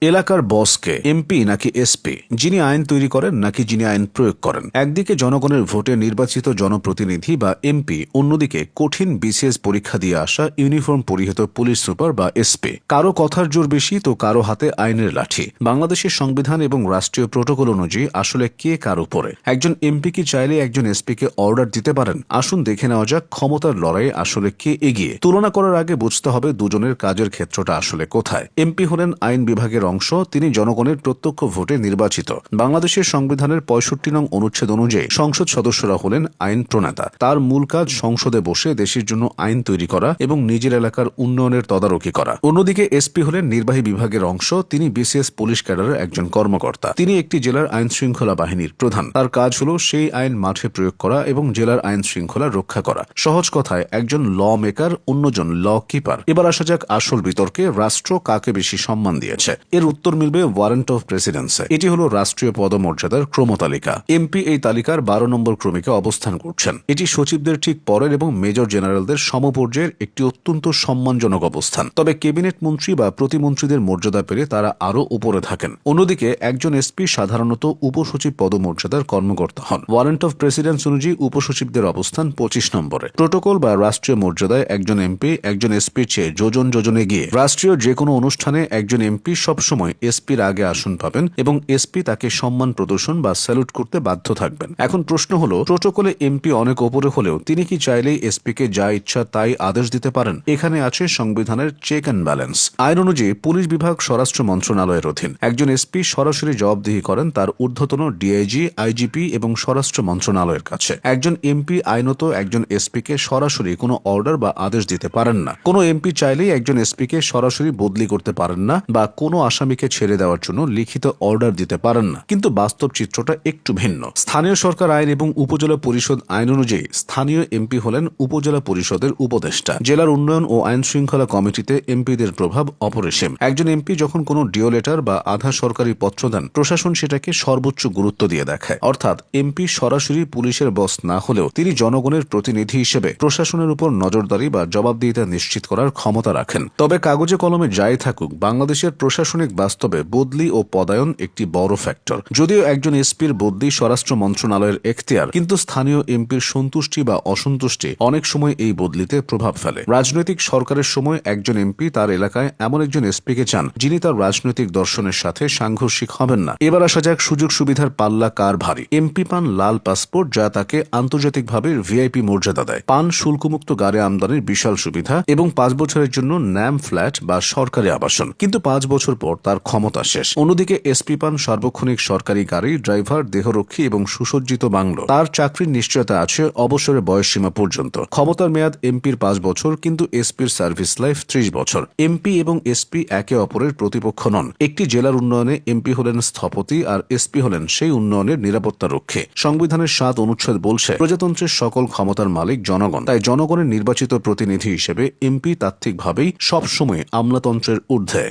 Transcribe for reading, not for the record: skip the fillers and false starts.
এলাকার বসকে এমপি নাকি এসপি, যিনি আইন তৈরি করেন নাকি যিনি আইন প্রয়োগ করেন? একদিকে জনগণের ভোটে নির্বাচিত জনপ্রতিনিধি বা এমপি, অন্যদিকে কঠিন বিসিএস পরীক্ষা দিয়ে আসা ইউনিফর্ম পরিহিত পুলিশ সুপার বা এসপি। কারো কথার জোর বেশি তো কারো হাতে আইনের লাঠি। বাংলাদেশের সংবিধান এবং রাষ্ট্রীয় প্রোটোকল অনুযায়ী আসলে কে কার উপরে? একজন এমপি কি চাইলে একজন এসপিকে অর্ডার দিতে পারেন? আসুন দেখে নেওয়া যাক ক্ষমতার লড়াইয়ে আসলে কে এগিয়ে। তুলনা করার আগে বুঝতে হবে দুজনের কাজের ক্ষেত্রটা আসলে কোথায়। এমপি হলেন আইন বিভাগের অংশ, তিনি জনগণের প্রত্যক্ষ ভোটে নির্বাচিত। বাংলাদেশের সংবিধানের ৬৫ নং অনুচ্ছেদ অনুযায়ী সংসদ সদস্যরা হলেন আইন প্রণেতা। তার মূল কাজ সংসদে বসে দেশের জন্য আইন তৈরি করা এবং নিজের এলাকার উন্নয়নের তদারকি করা। অন্যদিকে এসপি হলেন নির্বাহী বিভাগের অংশ, তিনি বিসিএস পুলিশ ক্যাডারের একজন কর্মকর্তা। তিনি একটি জেলার আইন শৃঙ্খলা বাহিনীর প্রধান। তার কাজ হল সেই আইন মাঠে প্রয়োগ করা এবং জেলার আইন শৃঙ্খলা রক্ষা করা। সহজ কথায় একজন ল মেকার, অন্যজন ল কিপার। এবার আসা যাক আসল বিতর্কে, রাষ্ট্র কাকে বেশি সম্মান দিয়েছে। এর উত্তর মিলবে ওয়ারেন্ট অফ প্রেসিডেন্সি। এটি হলো রাষ্ট্রীয় পদমর্যাদার ক্রমতালিকা। এমপি এই তালিকার ১২ নম্বর ক্রমিকে অবস্থান করছেন। এটি সচিবদের ঠিক পরের এবং মেজর জেনারেলদের সমপর্যায়ের একটি অত্যন্ত সম্মানজনক অবস্থান। তবে ক্যাবিনেট মন্ত্রী বা প্রতিমন্ত্রীদের মর্যাদা পেলে তারা আরও উপরে থাকেন। অন্যদিকে একজন এসপি সাধারণত উপসচিব পদমর্যাদার কর্মকর্তা হন। ওয়ারেন্ট অফ প্রেসিডেন্স অনুযায়ী উপসচিবদের অবস্থান ২৫ নম্বরে। প্রোটোকল বা রাষ্ট্রীয় মর্যাদায় একজন এমপি একজন এসপির চেয়ে যোজনে গিয়ে রাষ্ট্রীয় যে কোনো অনুষ্ঠানে একজন এমপি সবসময় এসপির আগে আসন পাবেন এবং এসপি তাকে সম্মান প্রদর্শন বা স্যালুট করতে বাধ্য থাকবেন। এখন প্রশ্ন হলো, প্রোটোকলে এমপি অনেক ওপরে হলেও তিনি কি চাইলেই এসপিকে যা ইচ্ছা তাই আদেশ দিতে পারেন? এখানে আছে সংবিধানের চেক অ্যান্ড ব্যালেন্স। আইন অনুযায়ী পুলিশ বিভাগ স্বরাষ্ট্র মন্ত্রণালয়ের অধীন। একজন এসপি সরাসরি জবাবদিহি করেন তার ঊর্ধ্বতন ডিআইজি, আইজিপি এবং স্বরাষ্ট্র মন্ত্রণালয়ের কাছে। একজন এমপি আইনত একজন এসপিকে সরাসরি কোনো অর্ডার বা আদেশ দিতে পারেন না। কোনো এমপি চাইলেই একজন এসপিকে সরাসরি বদলি করতে পারেন না বা কোনো আসামিকে ছেড়ে দেওয়ার জন্য লিখিত অর্ডার দিতে পারেন না। কিন্তু বাস্তব চিত্রটা একটু ভিন্ন। স্থানীয় সরকার আইন এবং উপজেলা পরিষদ আইন অনুযায়ী স্থানীয় এমপি হলেন উপজেলা পরিষদের উপদেষ্টা। জেলার উন্নয়ন ও আইন শৃঙ্খলা কমিটিতে এমপিদের প্রভাব অপরিসীম। একজন এমপি যখন কোনো ডিও লেটার বা আধা সরকারি পত্র দেন, প্রশাসন সেটাকে সর্বোচ্চ গুরুত্ব দিয়ে দেখায়। অর্থাৎ এমপি সরাসরি পুলিশের বস না হলেও তিনি জনগণের প্রতিনিধি হিসেবে প্রশাসনের উপর নজরদারি বা জবাবদিহিতা নিশ্চিত করার ক্ষমতা রাখেন। তবে কাগজে কলমে যাই থাকুক, বাংলাদেশের প্রশাসনিক বাস্তবে বদলি ও পদায়ন একটি বড় ফ্যাক্টর। যদিও একজন এসপির বদলি স্বরাষ্ট্র মন্ত্রণালয়ের এখতিয়ার, কিন্তু স্থানীয় এমপির সন্তুষ্টি বা অসন্তুষ্টি অনেক সময় এই বদলিতে প্রভাব ফেলে। রাজনৈতিক সরকারের সময় একজন এমপি তার এলাকায় এমন একজন এসপিকে চান যিনি তার রাজনৈতিক দর্শনের সাথে সাংঘর্ষিক হবেন না। এবার আসা যাক সুযোগ সুবিধার পাল্লা কার ভারী। এমপি পান লাল পাসপোর্ট, যা তাকে আন্তর্জাতিকভাবে ভিআইপি মর্যাদা দেয়। পান শুল্কমুক্ত গাড়ি আমদানির বিশাল সুবিধা এবং ৫ বছরের জন্য ন্যাম ফ্ল্যাট বা সরকারি আবাসন। কিন্তু ৫ বছর পর তার ক্ষমতা শেষ। অন্যদিকে এসপি পান সার্বক্ষণিক সরকারি গাড়ি, ড্রাইভার, দেহরক্ষী এবং সুসজ্জিত বাংলো। তার চাকরির নিশ্চয়তা আছে অবসরের বয়সসীমা পর্যন্ত। ক্ষমতার মেয়াদ এমপির ৫ বছর, কিন্তু এসপির সার্ভিস লাইফ ৩০ বছর। এমপি এবং এসপি একে অপরের প্রতিপক্ষ নন। একটি জেলার উন্নয়নে এমপি হলেন স্থপতি আর এসপি হলেন সেই উন্নয়নের নিরাপত্তা রক্ষী। সংবিধানের ৭ অনুচ্ছেদ বলছে প্রজাতন্ত্রের সকল ক্ষমতার মালিক জনগণ। তাই জনগণের নির্বাচিত প্রতিনিধি হিসেবে এমপি তাত্ত্বিকভাবেই সবসময় আমলাতন্ত্রের ঊর্ধ্বে।